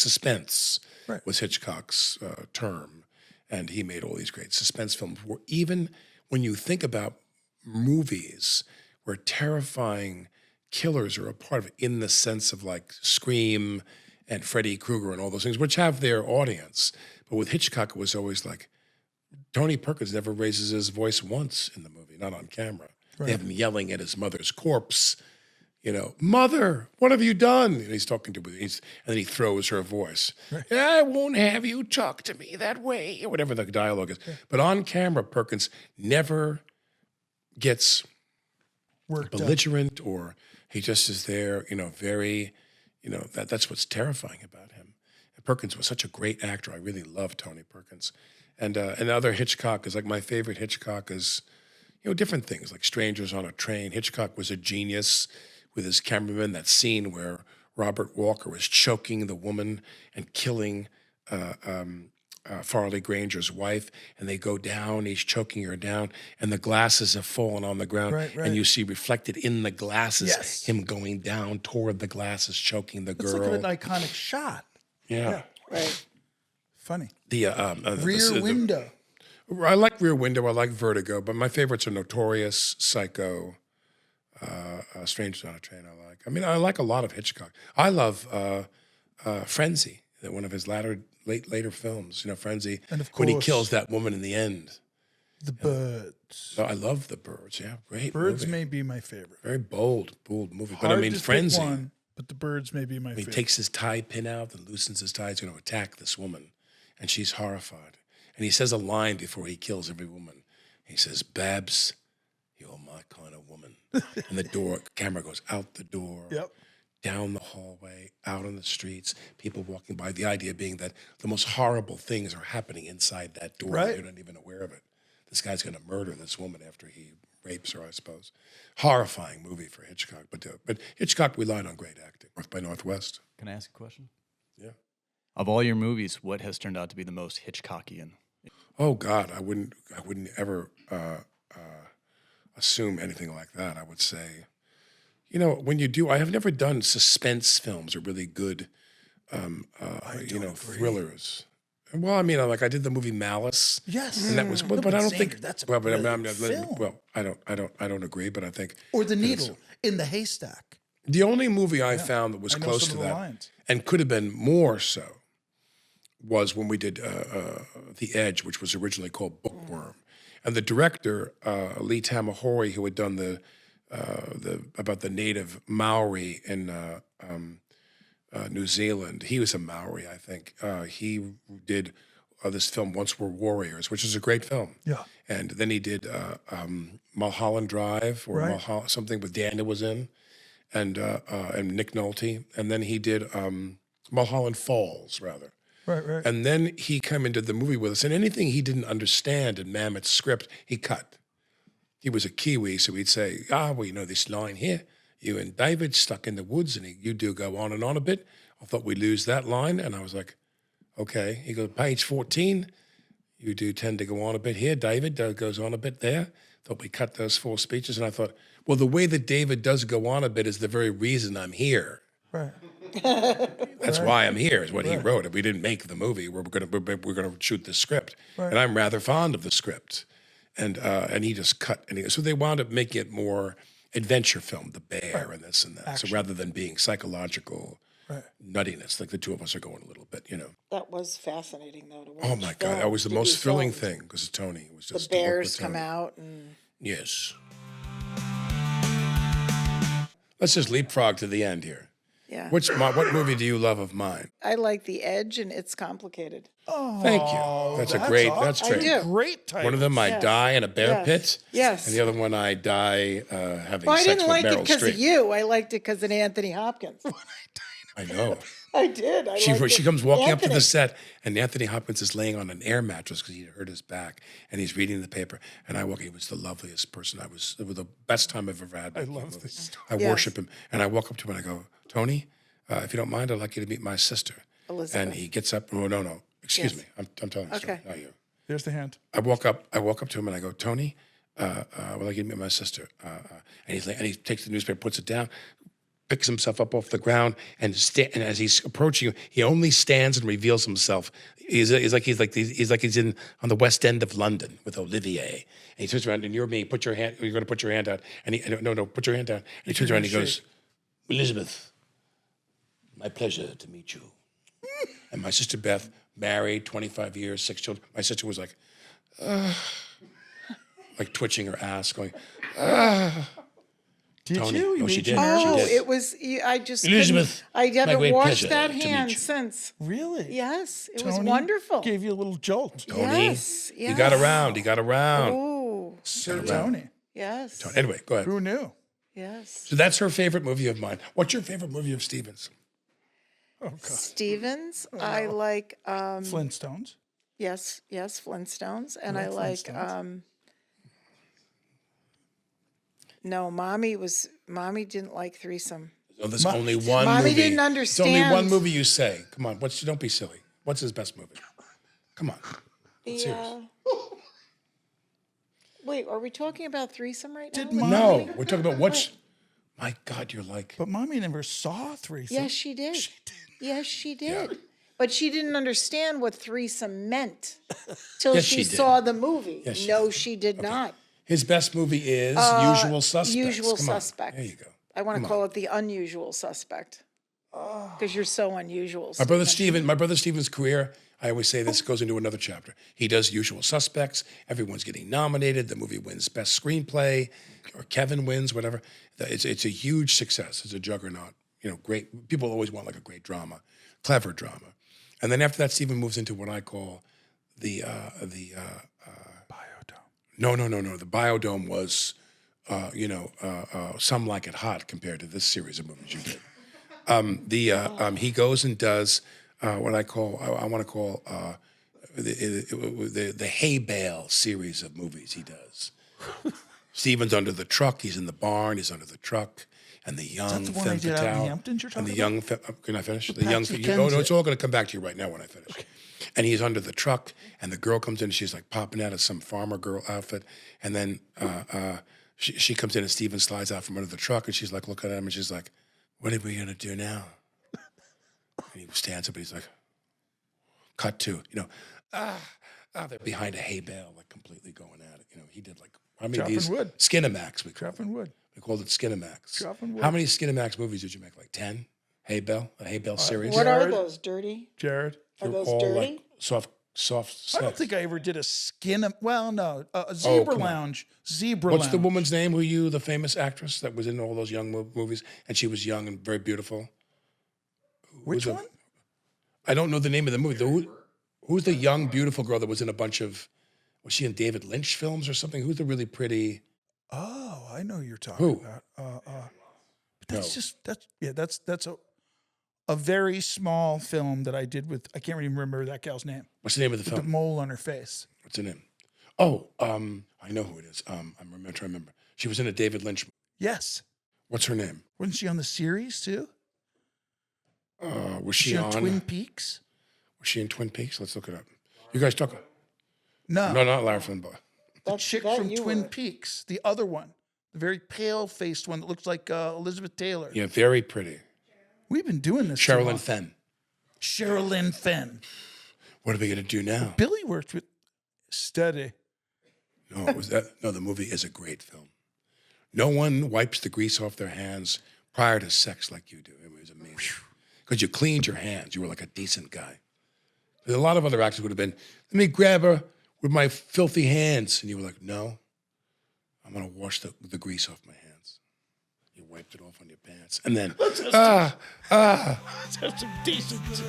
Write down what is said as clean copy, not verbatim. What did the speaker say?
suspense was Hitchcock's term, and he made all these great suspense films. Where even when you think about movies where terrifying killers are a part of it, in the sense of like Scream and Freddy Krueger and all those things, which have their audience, but with Hitchcock it was always like Tony Perkins never raises his voice once in the movie, not on camera. They have him yelling at his mother's corpse. Mother, what have you done? And he's talking to her, and then he throws her voice. Right. I won't have you talk to me that way, or whatever the dialogue is. Yeah. But on camera, Perkins never gets belligerent, or he just is there, very, that's what's terrifying about him. And Perkins was such a great actor. I really love Tony Perkins. And other Hitchcock is like my favorite Hitchcock is, different things like Strangers on a Train. Hitchcock was a genius with his cameraman, that scene where Robert Walker was choking the woman and killing Farley Granger's wife, and they go down, he's choking her down, and the glasses have fallen on the ground, and you see reflected in the glasses him going down toward the glasses, choking the girl. It's like an iconic shot. Yeah. Right. Funny. The Rear Window. I like Rear Window, I like Vertigo, but my favorites are Notorious, Psycho, Strangers on a Train. I like a lot of Hitchcock. I love Frenzy, one of his later films. Frenzy, and of course, when he kills that woman in the end. The Birds. I love The Birds. Yeah, great. Birds movie. may be my favorite. Very bold movie. Hard but to Frenzy. Pick one, but The Birds may be my favorite. He takes his tie pin out and loosens his tie. He's going to attack this woman, and she's horrified. And he says a line before he kills every woman. He says, "Babs, you're my kind of woman." And the camera goes out the door, down the hallway, out on the streets, people walking by. The idea being that the most horrible things are happening inside that door. Right. You're not even aware of it. This guy's going to murder this woman after he rapes her, I suppose. Horrifying movie for Hitchcock. But Hitchcock relied on great acting. North by Northwest. Can I ask a question? Yeah. Of all your movies, what has turned out to be the most Hitchcockian? Oh God, I wouldn't ever assume anything like that. I would say, when you do, I have never done suspense films or really good, thrillers. Well, I did the movie Malice. Yes, and that was, but I don't think that's a film. Well, I don't agree, but I think or The Needle in the Haystack. The only movie I found that was close to that and could have been more so was when we did The Edge, which was originally called Bookworm. And the director, Lee Tamahori, who had done the about the native Maori in New Zealand, he was a Maori, I think. He did this film, Once We're Warriors, which is a great film. Yeah. And then he did Mulholland Drive, or something with Daniel was in, and Nick Nolte. And then he did Mulholland Falls, rather. Right. And then he came into the movie with us, and anything he didn't understand in Mamet's script, he cut. He was a Kiwi, so he'd say, this line here, you and David stuck in the woods, and you do go on and on a bit. I thought we'd lose that line, and I was like, okay. He goes, page 14, you do tend to go on a bit here. David goes on a bit there. Thought we cut those 4 speeches, and I thought, well, the way that David does go on a bit is the very reason I'm here. Right. That's why I'm here, is what he wrote. If we didn't make the movie, we're gonna shoot the script, and I'm rather fond of the script, and he just cut. So they wound up making it more adventure film, The Bear, and this and that. Action. So rather than being psychological nuttiness, like the two of us are going a little bit, That was fascinating, though, to watch. Oh my God, that was the most thrilling thing because of Tony. It was just the bears come out and yes. Let's just leapfrog to the end here. Yeah. What movie do you love of mine? I like The Edge, and It's Complicated. Oh, thank you. That's great. That's great. I do. Great title. One of them, I die in a bear pit. Yes. And the other one, I die having I sex didn't with like Meryl it because Streep. of you. I liked it because of Anthony Hopkins. I know. I did. She comes walking up to the set, and Anthony Hopkins is laying on an air mattress because he hurt his back, and he's reading the paper. And I walk. He was the loveliest person. It was the best time I've ever had. I love this story. I worship him, and I walk up to him and I go, Tony, if you don't mind, I'd like you to meet my sister. Elizabeth. And he gets up. Oh no, excuse me. I'm telling the story, not you. Here's the hand. I walk up to him and I go, Tony, I would like you to meet my sister. And he takes the newspaper, puts it down, picks himself up off the ground, and as he's approaching you, he only stands and reveals himself. He's like he's in on the West End of London with Olivier. And he turns around, and you're me. You're going to put your hand out, and no, put your hand down. And he turns around, and he goes, Elizabeth, my pleasure to meet you. And my sister Beth, married, 25 years, 6 children. My sister was like twitching her ass, going, Did Tony. you? No, she made did. your- She Oh, did. it was. I just Elizabeth, couldn't- I my haven't great washed pleasure that to meet hand you. since. Really? Yes, it was Tony wonderful. Gave you a little jolt. Tony, Yes, he got around. He got around. Oh, Sir around. Tony. yes, Anyway, go ahead. Who knew? yes. So that's her favorite movie of mine. What's your favorite movie of Stevens? Oh, God. Stevens, I like. Flintstones. Yes, Flintstones, and I like like. Flintstones. No, Mommy didn't like threesome. Oh, there's only one Mommy movie. didn't It's only one understand. movie you say. Come on, don't be silly. What's his best movie? Come on. Serious. Wait, are we talking about threesome right now? Did with Mommy- No, we're talking about what's. My God, you're like. But Mommy never saw threesome. Yes, she did. Yes, she did. But she didn't understand what threesome meant till Yes, she she did. saw the movie. Yes, she No, she did not. His best movie is Usual Suspects. Usual Come on. Suspect. There you go. I want Come to on. call it the unusual suspect. Because you're so unusual. My brother Steven's career, I always say this, goes into another chapter. He does Usual Suspects. Everyone's getting nominated. The movie wins Best Screenplay, or Kevin wins, whatever. It's a huge success. It's a juggernaut. Great. People always want like a great drama, clever drama. And then after that, Steven moves into what I call the Biodome. No. The Biodome was, Some Like It Hot compared to this series of movies you did. He goes and does what I want to call the hay bale series of movies he does. Steven's under the truck. He's in the barn. He's under the truck. And the young the one femme they did out in the fatale. Hamptons you're And the talking young can I finish? The young Patsy no, Kensit. it's all going to come back to you right now when I finish. Okay. And he's under the truck, and the girl comes in, and she's like popping out of some farmer girl outfit, and then she comes in, and Steven slides out from under the truck, and she's like looking at him, and she's like, "What are we going to do now?" And he stands up, and he's like, "Cut to they're behind a hay bale, like completely going at it." He did like how many of Chopping these wood. Skinamax? We called Chopping wood. it Skinamax. Chopping wood. How many Skinamax movies did you make? Like 10? A hay bale series. What are Jared? those, dirty? Jared. Are They're those all dirty? like soft sex. I don't think I ever did a a Oh, Zebra come on. Lounge. Zebra What's Lounge. the woman's name? The famous actress that was in all those young movies, and she was young and very beautiful. Which the- one? I don't know the name of the movie. Who's the young, beautiful girl that was in a bunch of? Was she in David Lynch films or something? Who's the really pretty? Oh, I know who you're talking Who? about. That's No. that's a very small film that I did with. I can't even remember that gal's name. What's the name of the The film? mole on her face. What's her name? Oh, I know who it is. I'm trying to remember. She was in a David Lynch. Yes. What's her name? Wasn't she on the series too? Was Was she she on? on Twin Peaks? Was she in Twin Peaks? Let's look it up. You guys talk. No. No, not Lara Flynn. The chick that from you Twin were. Peaks, the other one, the very pale-faced one that looks like Elizabeth Taylor. Yeah, very pretty. We've been doing this. too Sherilyn long. Fenn. Sherilyn Fenn. What are we gonna do now? Billy worked with Steady. No, the movie is a great film. No one wipes the grease off their hands prior to sex like you do. It was amazing. Because you cleaned your hands. You were like a decent guy. A lot of other actors would have been, let me grab her with my filthy hands. And you were like, no, I'm going to wash the grease off my hands. You wiped it off on your pants. And then, Let's have some decency.